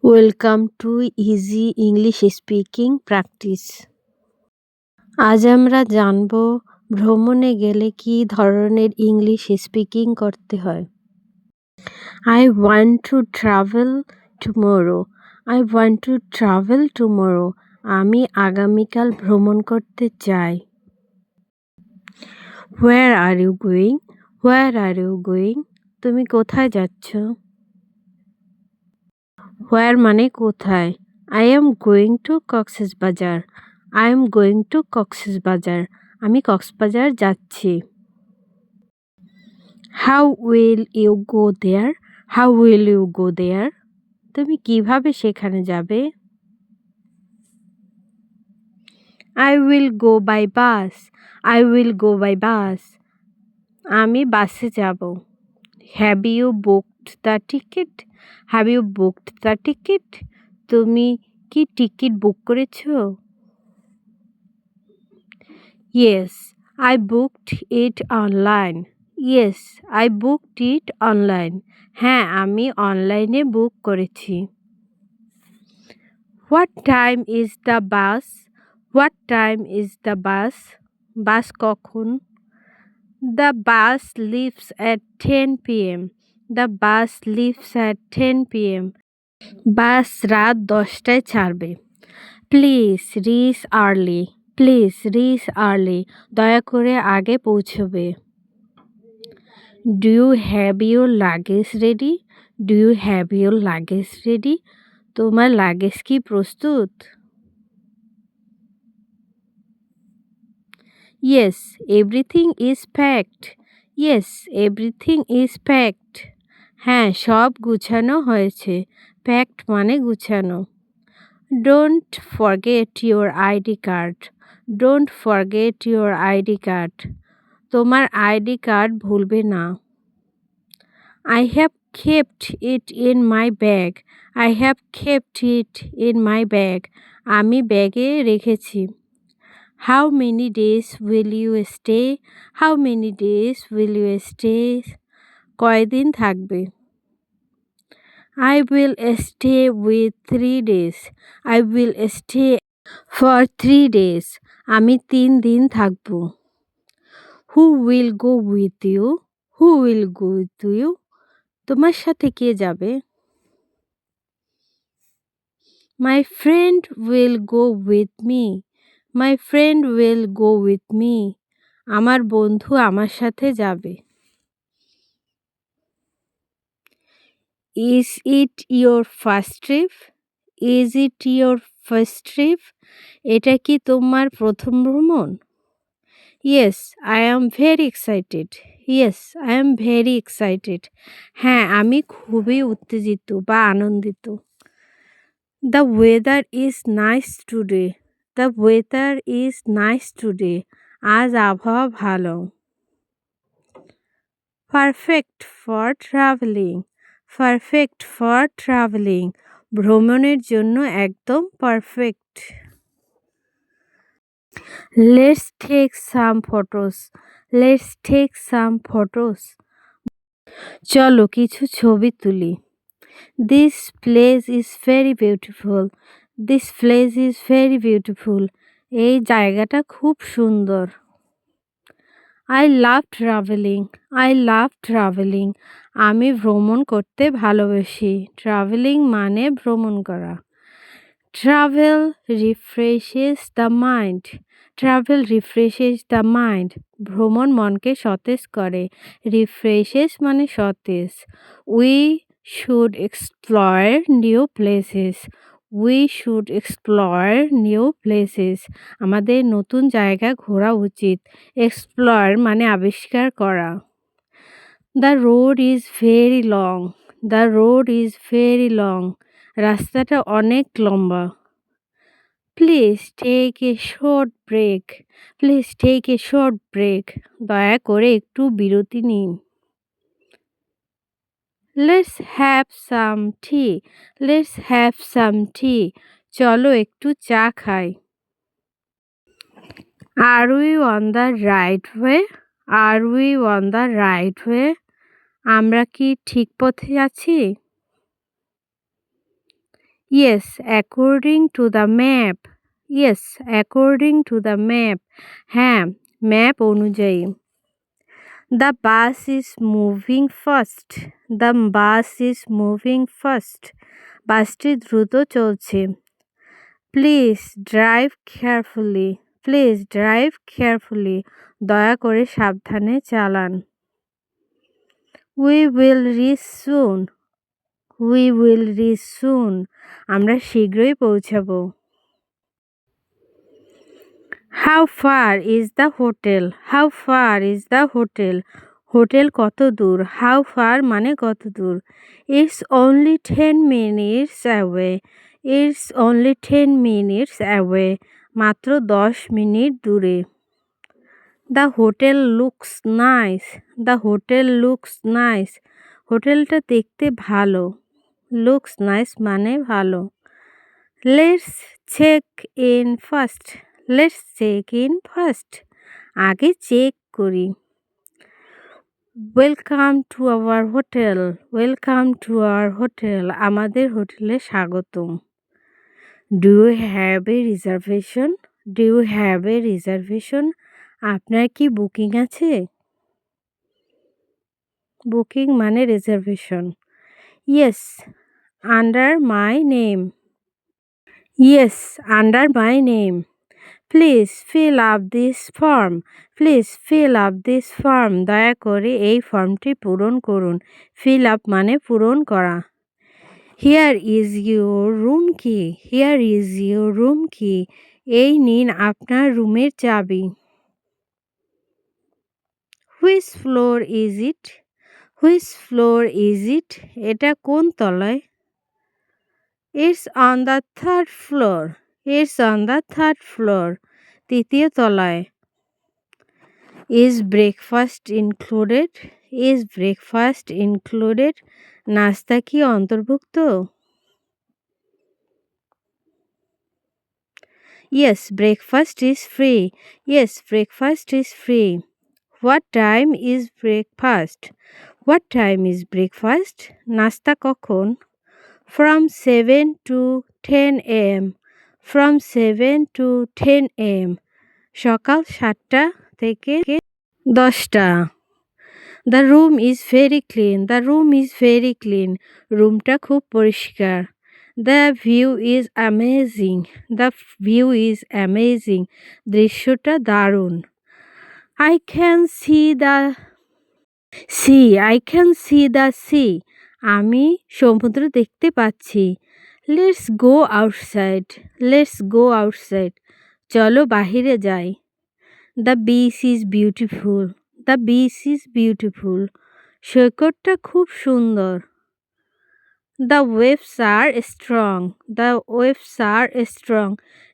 Welcome to easy English speaking practice. আজ আমরা জানব ভ্রমণে গেলে কী ধরনের ইংলিশ স্পিকিং করতে হয়। I want to travel tomorrow. I want to travel tomorrow. আমি আগামীকাল ভ্রমণ করতে চাই। Where are you going? Where are you going? তুমি কোথায় যাচ্ছ? হোয়ার মানে কোথায়। I am going to Cox's Bazar. I am going to Cox's Bazar. আমি কক্সবাজার যাচ্ছি। How will you go there? How will you go there? তুমি কিভাবে সেখানে যাবে? I will go by bus. I will go by বাস। আমি বাসে যাব। Have you booked the ticket? Have you booked the ticket? তুমি কি টিকিট বুক করেছো? Yes, I booked it online. Yes, I booked it online. হ্যাঁ, আমি অনলাইনে বুক করেছি। What time is the bus? What time is the bus? বাস কখন? The bus leaves at 10 p.m. The bus leaves at 10 p.m. বাস রাত 10টায় ছাড়বে। Please reach early. Please reach early. দয়া করে আগে পৌঁছবে। Do you have your luggage ready? Do you have your luggage ready? তোমার luggage কি প্রস্তুত? Yes everything is packed. Yes everything is packed. হ্যাঁ, সব গুছানো হয়েছে। প্যাকড মানে গুছানো। Don't forget your ID card. Don't forget your ID card. তোমার আইডি কার্ড ভুলবে না। I have kept it in my bag. I have kept it in my bag. আমি ব্যাগে রেখেছি। How many days will you stay? How many days will you stay? কয়দিন থাকবে? I will stay with 3 days. I will stay for 3 days. আমি 3 দিন থাকবো। Who will go with you? Who will go with you? তোমার সাথে কে যাবে? My friend will go with me. My friend will go with me. আমার বন্ধু আমার সাথে যাবে। Is it your first trip? Is it your first trip? এটা কি তোমার প্রথম ভ্রমণ? Yes, I am very excited. Yes, I am very excited. হ্যাঁ, আমি খুবই উত্তেজিত বা আনন্দিত। The weather is nice today. The weather is nice today. আজ আবহাওয়া ভালো। Perfect for traveling. Perfect for traveling. ভ্রমণের জন্য একদম perfect. Let's take some photos. Let's take some photos. চলো কিছু ছবি তুলি। This place is very beautiful. This place is very beautiful. এই জায়গাটা খুব সুন্দর। I love traveling. I love traveling. আমি ভ্রমণ করতে ভালোবাসি। ট্রাভেলিং মানে ভ্রমণ করা। Travel refreshes the mind. Travel refreshes the mind. ভ্রমণ মনকে সতেজ করে। Refreshes মানে সতেজ। We should explore new places. We should explore new places. আমাদের নতুন জায়গা ঘোরা উচিত। Explore মানে আবিষ্কার করা। The road is very long. The road is very long. রাস্তাটা অনেক লম্বা। Please take a short break. Please take a short break. দয়া করে একটু বিরতি নিন। Let's have some tea. Let's have some tea. চলো একটু চা খাই। Are we on the right way? Are we on the right way? আমরা কি ঠিক পথে আছি? Yes, according to the map. Yes, according to the map. হ্যাঁ, ম্যাপ অনুযায়ী। The bus is moving fast. The bus is moving fast. বাসটি দ্রুত চলছে। Please drive carefully. Please drive carefully. দয়া করে সাবধানে চালান। We will reach soon. We will reach soon. আমরা শীঘ্রই পৌঁছাবো। How far is the hotel? How far is the hotel? Hotel কত দূর? How far মানে কত দূর? It's only 10 minutes away. It's only 10 minutes away. মাত্র 10 মিনিট দূরে। The hotel looks nice. The hotel looks nice. হোটেলটা দেখতে ভালো। Looks nice মানে ভালো। Let's check in first. Let's check in first. আগে চেক করি। Welcome to our hotel. Welcome to our hotel. আমাদের হোটেলে স্বাগতম। Do you have a reservation? Do you have a reservation? আপনার কি বুকিং আছে? বুকিং মানে reservation. Yes, under my name. Yes, under my name. Please fill up this form. Please fill up this form. দয়া করে এই ফর্মটি পূরণ করুন। ফিল আপ মানে পূরণ করা। হিয়ার ইজ ইউর রুম কি। হিয়ার ইজ ইউর রুম কি। এই নিন আপনার রুমের চাবি। Which floor is it. Which floor is it. এটা কোন তলায়? It's on the third floor. It's on the third floor. তৃতীয় তলায়। Is breakfast included. Is breakfast included. নাস্তা কি অন্তর্ভুক্ত? Yes, breakfast is free. Yes, breakfast is free. What time is breakfast. What time is breakfast. নাস্তা কখন? From 7 to 10 AM. From 7 to 10 AM. সকাল 7টা থেকে 10টা। The room is very clean. The room is very clean. রুমটা খুব পরিষ্কার। The view is amazing. The view is amazing. দৃশ্যটা দারুণ। I can see the sea. I can see the sea. আমি সমুদ্র দেখতে পাচ্ছি। Let's go outside. Let's go outside. চলো বাহিরে যাই। The beach is beautiful. The beach is beautiful. সৈকতটা খুব সুন্দর। The waves are strong. The waves are strong.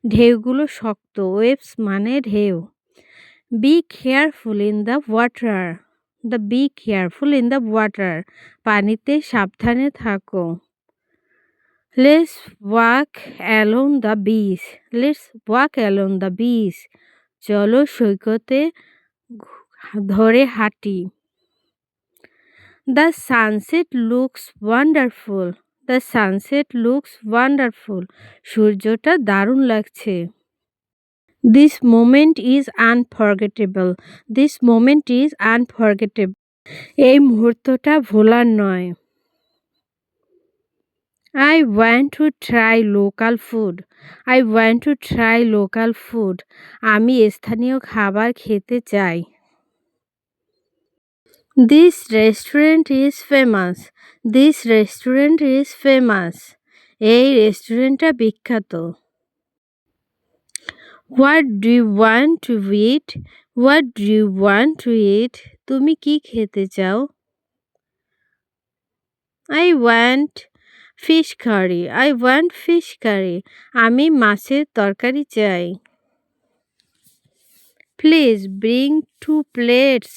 ঢেউগুলো শক্ত। ওয়েভস মানে ঢেউ। Be careful in the water. The be careful in the water. পানিতে সাবধানে থাকো। Let's walk along the beach. Let's walk along the beach. চলো সৈকতে ধরে হাঁটি। The sunset looks wonderful. The sunset looks wonderful. সূর্যটা দারুণ লাগছে। This moment is unforgettable. This moment is unforgettable. এই মুহূর্তটা ভোলার নয়। I want to try local food. I want to try local food. আমি স্থানীয় খাবার খেতে চাই। This restaurant is famous. This restaurant is famous. এই রেস্টুরেন্টটা বিখ্যাত। What do you want to eat? What do you want to eat? তুমি কি খেতে চাও? I want fish curry. I want fish curry. আমি মাছের তরকারি চাই। Please bring 2 plates.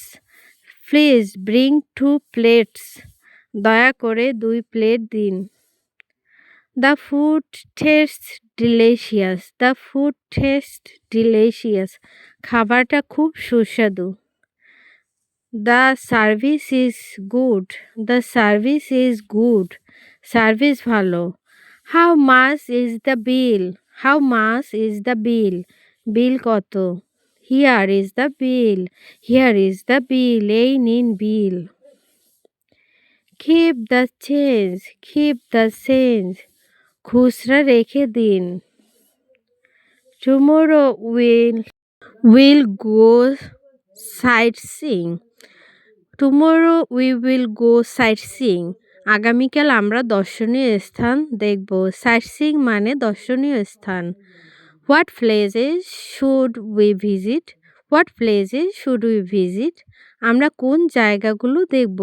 Please bring 2 plates. দয়া করে 2 প্লেট দিন। The food tastes delicious. The food tastes delicious. খাবারটা খুব সুস্বাদু। The service is good. The service is good. Service ভালো। How much is the bill? How much is the bill? Bill কত? Here is the bill. Here is the bill. এই নিন bill. Keep the change. Keep the change. খুচরা রেখে দিন। Tomorrow will go sightseeing. Tomorrow we will go sightseeing. আগামীকাল আমরা দর্শনীয় স্থান দেখব। সাইটসিং মানে দর্শনীয় স্থান। What places should we visit? What places should we visit? আমরা কোন জায়গাগুলো দেখব?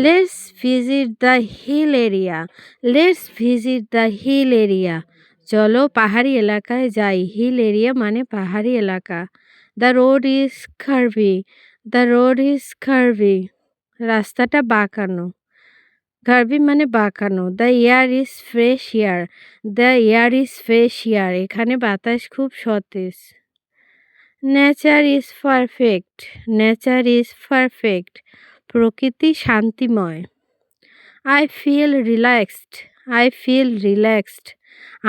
Let's visit the hill area. Let's visit the hill area. চলো পাহাড়ি এলাকায় যাই। হিল এরিয়া মানে পাহাড়ি এলাকা। The road is curvy. The road is curvy. রাস্তাটা বাঁকানো। কার্ভি মানে বাঁকানো। The air is fresh air. The air is fresh air. এখানে বাতাস খুব সতেজ। Nature is perfect. Nature is perfect. প্রকৃতি শান্তিময়। I feel relaxed. I feel relaxed.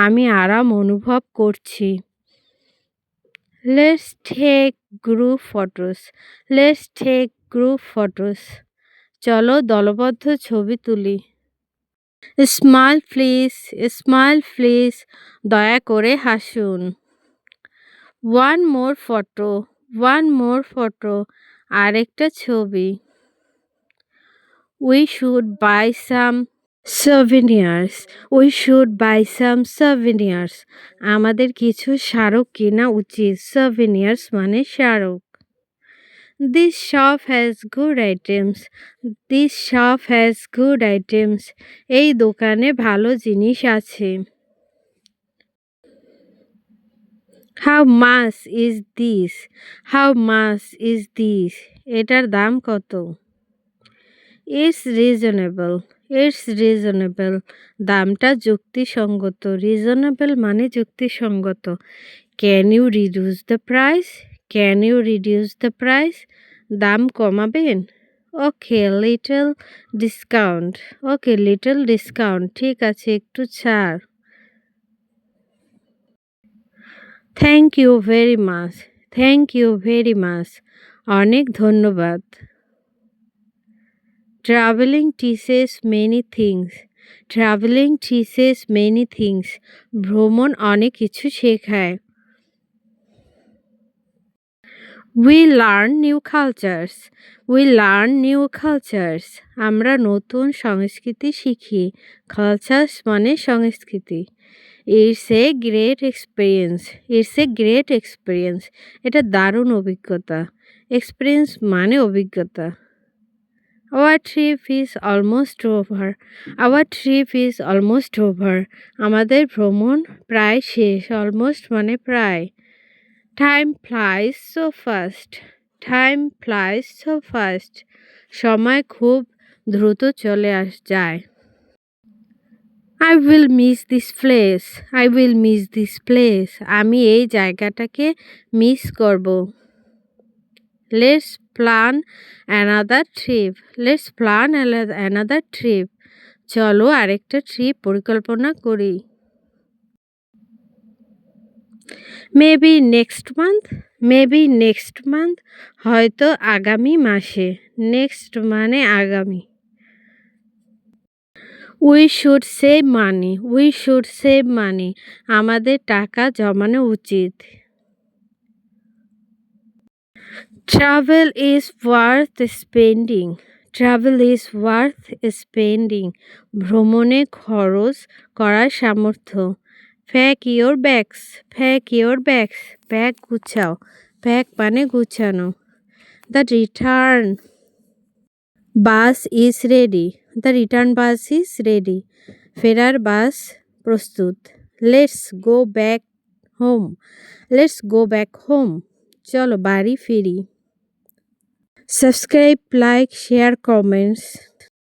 আমি আরাম অনুভব করছি। Let's take group photos. Let's take group photos. চলো দলবদ্ধ ছবি তুলি। Smile please. Smile please. দয়া করে হাসুন। One more photo. One more photo. আরেকটা ছবি। We should buy some souvenirs. We should buy some souvenirs. আমাদের কিছু স্মারক কেনা উচিত। souvenirs মানে স্মারক। This shop has good items. This shop has good items. এই দোকানে ভালো জিনিস আছে। How much is this? How much is this? এটার দাম কত? It's reasonable. It's reasonable. দামটা যুক্তিসঙ্গত। Reasonable মানে যুক্তিসঙ্গত। Can you reduce the price? Can you reduce the price? দাম কমাবেন? Okay, little discount. Okay, little discount. ঠিক আছে, একটু ছাড়। Thank you very much. Thank you very much. অনেক ধন্যবাদ। Traveling teaches many things. Traveling teaches many things. ভ্রমণ অনেক কিছু শেখায়। We learn new cultures. We learn new cultures. আমরা নতুন সংস্কৃতি শিখি। Cultures মানে সংস্কৃতি। It's a great experience. It's a great experience. এটা দারুণ অভিজ্ঞতা। Experience মানে অভিজ্ঞতা। Our trip is almost over. Our trip is almost over. আমাদের ভ্রমণ প্রায় শেষ। Almost মানে প্রায়। Time flies so fast. Time flies so fast. সময় খুব দ্রুত চলে যায়। I will miss this place. I will miss this place. আমি এই জায়গাটাকে মিস করব। Let's plan another trip. Let's plan another trip. চলো আরেকটা ট্রিপ পরিকল্পনা করি। Maybe next month. Maybe next month. হয়তো আগামী মাসে। Next মানে আগামী। We should save money. We should save money. আমাদের টাকা জমানো উচিত। Travel is worth spending. Travel is worth spending. ভ্রমণে খরচ করার সামর্থ্য। Pack your bags. Pack your bags. Bag গুছাও। Pack মানে গুছানো। The return bus is ready. The return bus is ready. ফেরার বাস প্রস্তুত। Let's go back home. Let's go back home. চলো বাড়ি ফিরি। Subscribe, like, share, comments.